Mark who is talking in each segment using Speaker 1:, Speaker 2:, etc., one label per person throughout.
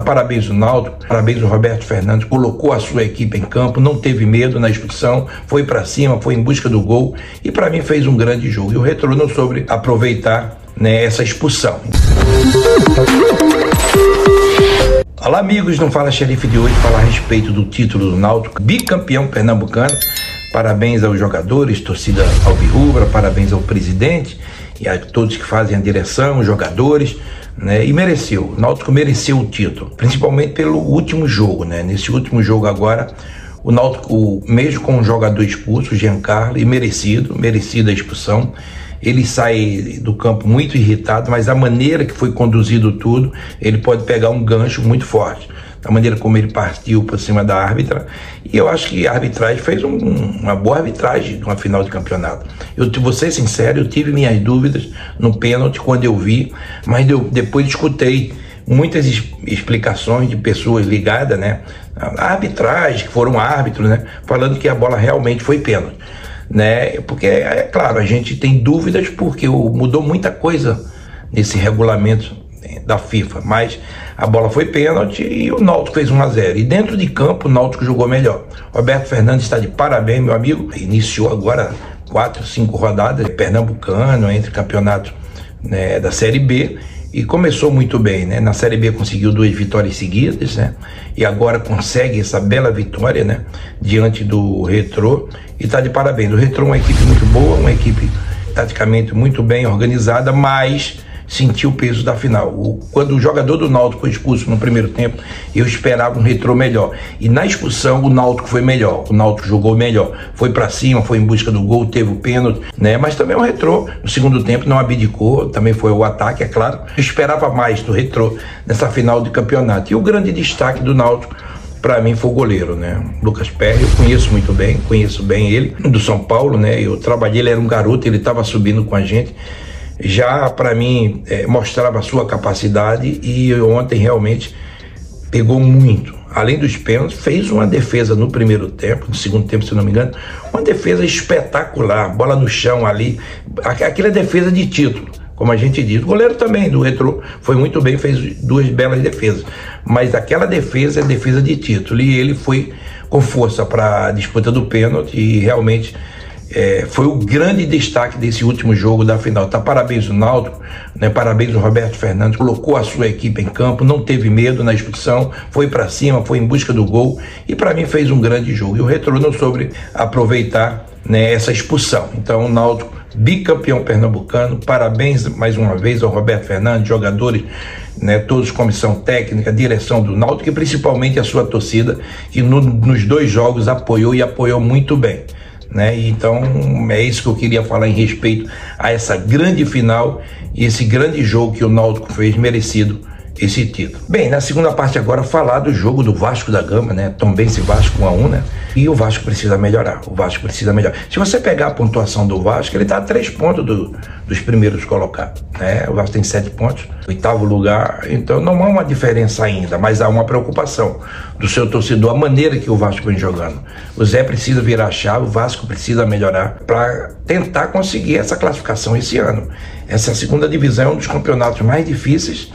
Speaker 1: Parabéns ao Náutico, parabéns ao Roberto Fernandes, colocou a sua equipe em campo, não teve medo na expulsão, foi para cima, foi em busca do gol e para mim fez um grande jogo. E o Retrô não soube aproveitar, né, essa expulsão. Olá amigos, não Fala Xerife de hoje, falar a respeito do título do Náutico, bicampeão pernambucano. Parabéns aos jogadores, torcida alvirrubra, parabéns ao presidente e a todos que fazem a direção, os jogadores, né? E mereceu, o Náutico mereceu o título, principalmente pelo último jogo, né? Nesse último jogo agora, o Náutico, mesmo com um jogador expulso, o Giancarlo, e merecida a expulsão, ele sai do campo muito irritado, mas a maneira que foi conduzido tudo, ele pode pegar um gancho muito forte. Da maneira como ele partiu por cima da árbitra, e eu acho que a arbitragem fez uma boa arbitragem numa final de campeonato. Eu vou ser sincero, eu tive minhas dúvidas no pênalti quando eu vi, mas depois escutei muitas explicações de pessoas ligadas, né, à arbitragem, que foram árbitros, né, falando que a bola realmente foi pênalti, né, porque é claro, a gente tem dúvidas porque mudou muita coisa nesse regulamento da FIFA, mas a bola foi pênalti e o Náutico fez 1-0. E dentro de campo o Náutico jogou melhor. Roberto Fernandes está de parabéns, meu amigo. Iniciou agora 4, 5 rodadas pernambucano, entre campeonatos, né, da Série B, e começou muito bem, né? Na Série B conseguiu 2 vitórias seguidas, né? E agora consegue essa bela vitória, né, diante do Retrô, e está de parabéns. O Retrô é uma equipe muito boa, uma equipe taticamente muito bem organizada, mas sentiu o peso da final. Quando o jogador do Náutico foi expulso no primeiro tempo, eu esperava um Retrô melhor. E na expulsão o Náutico foi melhor. O Náutico jogou melhor. Foi para cima, foi em busca do gol, teve o pênalti, né? Mas também o Retrô, no segundo tempo, não abdicou. Também foi o ataque, é claro. Eu esperava mais do Retrô nessa final de campeonato. E o grande destaque do Náutico, para mim, foi o goleiro, né? Lucas Perry, eu conheço bem ele, do São Paulo, né? Eu trabalhei, ele era um garoto, ele estava subindo com a gente. Já para mim mostrava a sua capacidade e ontem realmente pegou muito. Além dos pênaltis, fez uma defesa no primeiro tempo, no segundo tempo, se não me engano, uma defesa espetacular, bola no chão ali, aquela defesa de título, como a gente diz. O goleiro também do Retrô foi muito bem, fez 2 belas defesas, mas aquela defesa é defesa de título e ele foi com força para a disputa do pênalti e realmente foi o grande destaque desse último jogo da final. Tá, parabéns ao Náutico, né, parabéns ao Roberto Fernandes, colocou a sua equipe em campo, não teve medo na expulsão, foi para cima, foi em busca do gol e para mim fez um grande jogo. E o Retrô não soube aproveitar, né, essa expulsão. Então o Náutico, bicampeão pernambucano, parabéns mais uma vez ao Roberto Fernandes, jogadores, né, todos, comissão técnica, direção do Náutico e principalmente a sua torcida, que nos 2 jogos apoiou muito bem, né? Então é isso que eu queria falar em respeito a essa grande final e esse grande jogo que o Náutico fez, merecido esse título. Bem, na segunda parte agora falar do jogo do Vasco da Gama, né? Tombense Vasco 1-1, né? E o Vasco precisa melhorar, Se você pegar a pontuação do Vasco, ele está a 3 pontos dos primeiros colocados, né? O Vasco tem 7 pontos, 8º lugar, então não há uma diferença ainda, mas há uma preocupação do seu torcedor, a maneira que o Vasco vem jogando. O Zé precisa virar a chave, o Vasco precisa melhorar para tentar conseguir essa classificação esse ano. Essa segunda divisão é um dos campeonatos mais difíceis,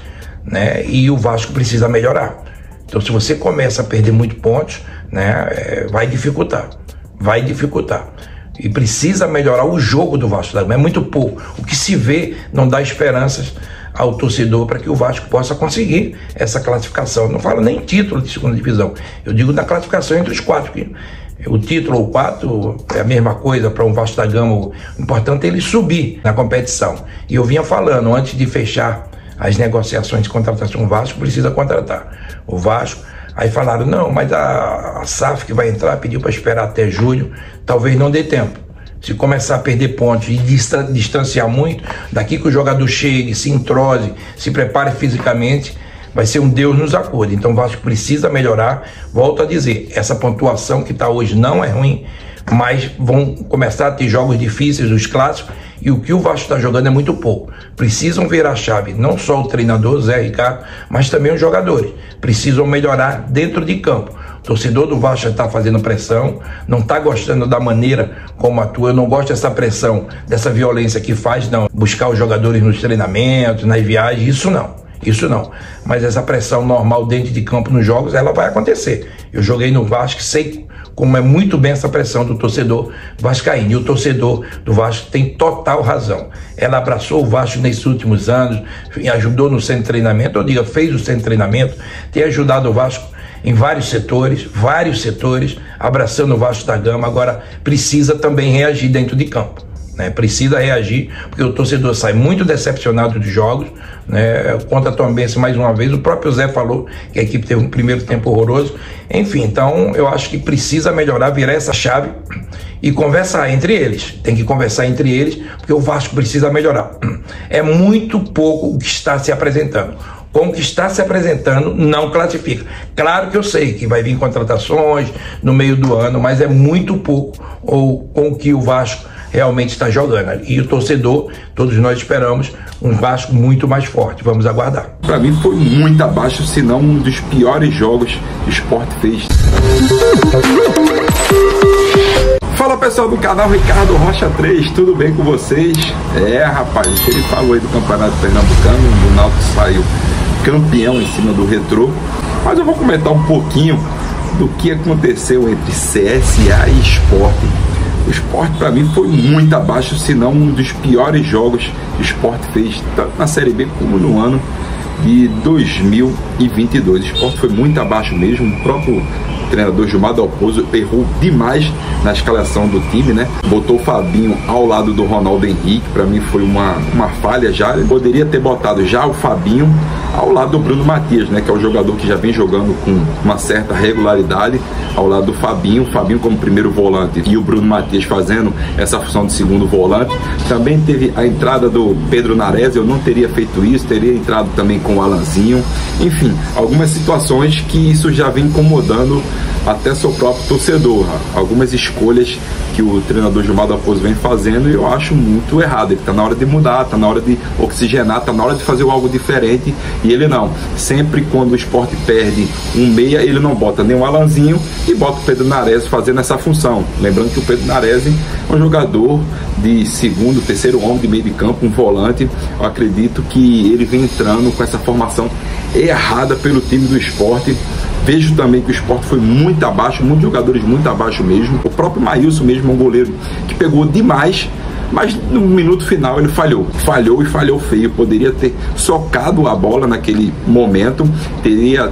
Speaker 1: né? E o Vasco precisa melhorar. Então se você começa a perder muito pontos, né, vai dificultar e precisa melhorar o jogo do Vasco da Gama. É muito pouco, o que se vê não dá esperanças ao torcedor para que o Vasco possa conseguir essa classificação. Não falo nem título de segunda divisão, eu digo na classificação entre os 4, que o título ou 4 é a mesma coisa para um Vasco da Gama. O importante é ele subir na competição. E eu vinha falando, antes de fechar as negociações de contratação, o Vasco precisa contratar. O Vasco, aí falaram, não, mas a SAF que vai entrar pediu para esperar até julho, talvez não dê tempo. Se começar a perder pontos e distanciar muito, daqui que o jogador chegue, se entrose, se prepare fisicamente, vai ser um Deus nos acuda. Então o Vasco precisa melhorar. Volto a dizer, essa pontuação que está hoje não é ruim, mas vão começar a ter jogos difíceis, os clássicos, e o que o Vasco está jogando é muito pouco. Precisam virar a chave, não só o treinador, Zé Ricardo, mas também os jogadores. Precisam melhorar dentro de campo. O torcedor do Vasco está fazendo pressão, não está gostando da maneira como atua. Eu não gosto dessa pressão, dessa violência que faz, não. Buscar os jogadores nos treinamentos, nas viagens, isso não. Isso não. Mas essa pressão normal dentro de campo nos jogos, ela vai acontecer. Eu joguei no Vasco, sei como é muito bem essa pressão do torcedor vascaíno. E o torcedor do Vasco tem total razão. Ela abraçou o Vasco nesses últimos anos, ajudou no centro de treinamento, ou diga, fez o centro de treinamento, tem ajudado o Vasco em vários setores, abraçando o Vasco da Gama. Agora precisa também reagir dentro de campo, né? Precisa reagir, porque o torcedor sai muito decepcionado dos jogos, né? Contra a Tombense mais uma vez, o próprio Zé falou que a equipe teve um primeiro tempo horroroso. Enfim, então eu acho que precisa melhorar, virar essa chave e conversar entre eles. Tem que conversar entre eles, porque o Vasco precisa melhorar. É muito pouco o que está se apresentando. Com o que está se apresentando, não classifica. Claro que eu sei que vai vir contratações no meio do ano, mas é muito pouco com o que o Vasco realmente está jogando. E o torcedor, todos nós esperamos um Vasco muito mais forte. Vamos aguardar.
Speaker 2: Para mim foi muito abaixo, se não um dos piores jogos que o Sport fez. Fala pessoal do canal Ricardo Rocha 3, tudo bem com vocês? Rapaz, ele falou aí do Campeonato Pernambucano, o Náutico saiu campeão em cima do Retrô, mas eu vou comentar um pouquinho do que aconteceu entre CSA e Sport. O Sport para mim foi muito abaixo, se não um dos piores jogos que o Sport fez, tanto na Série B como no ano de 2022. O Sport foi muito abaixo mesmo. O próprio treinador Gilmar Dalpozo errou demais na escalação do time, né? Botou o Fabinho ao lado do Ronaldo Henrique, para mim foi uma falha já. Ele poderia ter botado já o Fabinho ao lado do Bruno Matias, né? Que é o jogador que já vem jogando com uma certa regularidade, ao lado do Fabinho como primeiro volante e o Bruno Matias fazendo essa função de segundo volante. Também teve a entrada do Pedro Nares, eu não teria feito isso, teria entrado também com o Alanzinho. Enfim, algumas situações que isso já vem incomodando até seu próprio torcedor. Algumas escolhas que o treinador Gilmar Dalpozo vem fazendo, eu acho muito errado. Ele está na hora de mudar, está na hora de oxigenar, está na hora de fazer algo diferente, e ele não. Sempre quando o Sport perde um meia, ele não bota nem o Alanzinho e bota o Pedro Nares fazendo essa função. Lembrando que o Pedro Nares é um jogador de segundo, terceiro homem de meio de campo, um volante. Eu acredito que ele vem entrando com essa formação errada pelo time do Sport. Vejo também que o Sport foi muito abaixo, muitos jogadores muito abaixo mesmo. O próprio Maílson mesmo, um goleiro que pegou demais, mas no minuto final ele falhou e falhou feio. Poderia ter socado a bola naquele momento, teria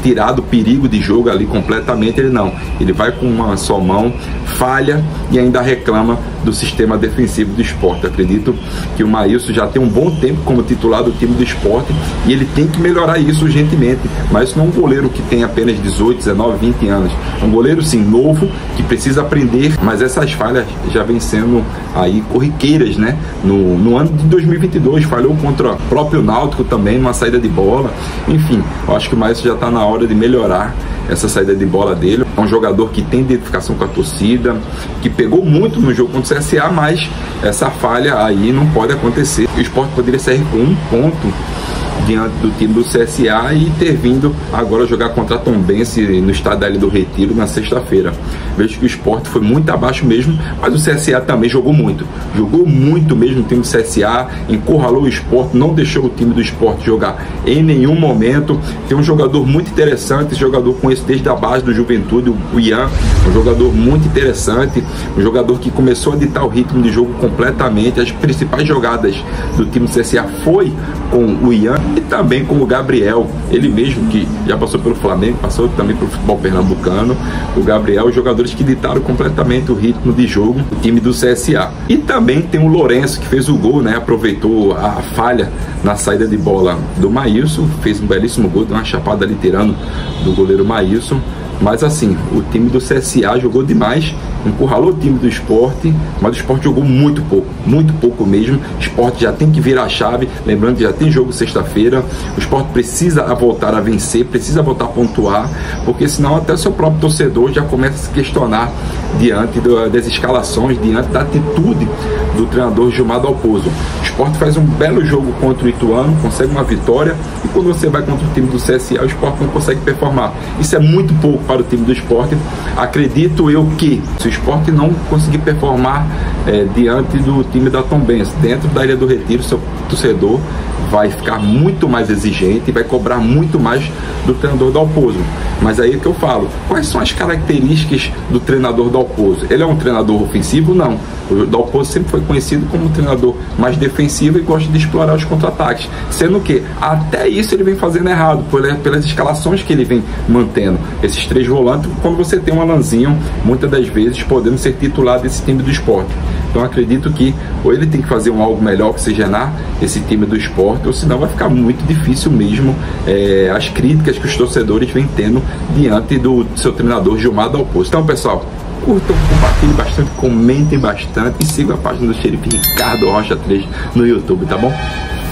Speaker 2: tirado o perigo de jogo ali completamente. Ele não, ele vai com uma só mão, falha e ainda reclama do sistema defensivo do Sport. Acredito que o Maílson já tem um bom tempo como titular do time do Sport e ele tem que melhorar isso urgentemente. Mas isso não é um goleiro que tem apenas 18, 19, 20 anos. É um goleiro sim novo, que precisa aprender, mas essas falhas já vêm sendo aí corriqueiras, né? No ano de 2022 falhou contra o próprio Náutico também, numa saída de bola. Enfim, eu acho que o Maílson já está na hora de melhorar essa saída de bola dele. É um jogador que tem identificação com a torcida, que pegou muito no jogo contra o CSA, mas essa falha aí não pode acontecer. O Sport poderia sair com um ponto diante do time do CSA e ter vindo agora jogar contra a Tombense no estádio ali do Retiro na sexta-feira. Vejo que o Sport foi muito abaixo mesmo, mas o CSA também jogou muito mesmo. O time do CSA encurralou o Sport, não deixou o time do Sport jogar em nenhum momento. Tem um jogador muito interessante, esse jogador conheço desde a base do Juventude, o Ian, um jogador muito interessante, um jogador que começou a ditar o ritmo de jogo completamente. As principais jogadas do time do CSA foi com o Ian e também com o Gabriel, ele mesmo que já passou pelo Flamengo, passou também pelo futebol pernambucano. O Gabriel, os jogadores que ditaram completamente o ritmo de jogo do time do CSA. E também tem o Lourenço, que fez o gol, né? Aproveitou a falha na saída de bola do Maílson, fez um belíssimo gol, deu uma chapada ali tirando do goleiro Maílson. Mas assim, o time do CSA jogou demais, encurralou o time do Sport, mas o Sport jogou muito pouco mesmo. O Sport já tem que virar a chave, lembrando que já tem jogo sexta-feira. O Sport precisa voltar a vencer, precisa voltar a pontuar, porque senão até o seu próprio torcedor já começa a se questionar diante das escalações, diante da atitude do treinador Gilmar Dalpozo. O Sport faz um belo jogo contra o Ituano, consegue uma vitória, e quando você vai contra o time do CSA, o Sport não consegue performar. Isso é muito pouco para o time do Sport. Acredito eu que se o Sport não conseguir performar diante do time da Tombense, dentro da Ilha do Retiro, seu torcedor vai ficar muito mais exigente e vai cobrar muito mais do treinador Dalpozo. Mas aí é que eu falo, quais são as características do treinador Dalpozo? Ele é um treinador ofensivo? Não. O Dalpozo sempre foi conhecido como um treinador mais defensivo e gosta de explorar os contra-ataques, sendo que até isso ele vem fazendo errado, pelas escalações que ele vem mantendo. Esses 3 volantes, quando você tem um Alanzinho, muitas das vezes podendo ser titular desse time do Sport. Então acredito que ou ele tem que fazer algo melhor, oxigenar esse time do Sport, ou senão vai ficar muito difícil mesmo as críticas que os torcedores vêm tendo diante do seu treinador Gilmar Dalpozo. Então, pessoal, curtam, compartilhem bastante, comentem bastante e sigam a página do Xerife Ricardo Rocha 3 no YouTube, tá bom?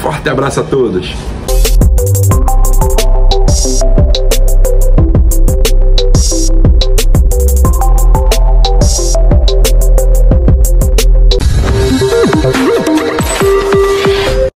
Speaker 2: Forte abraço a todos!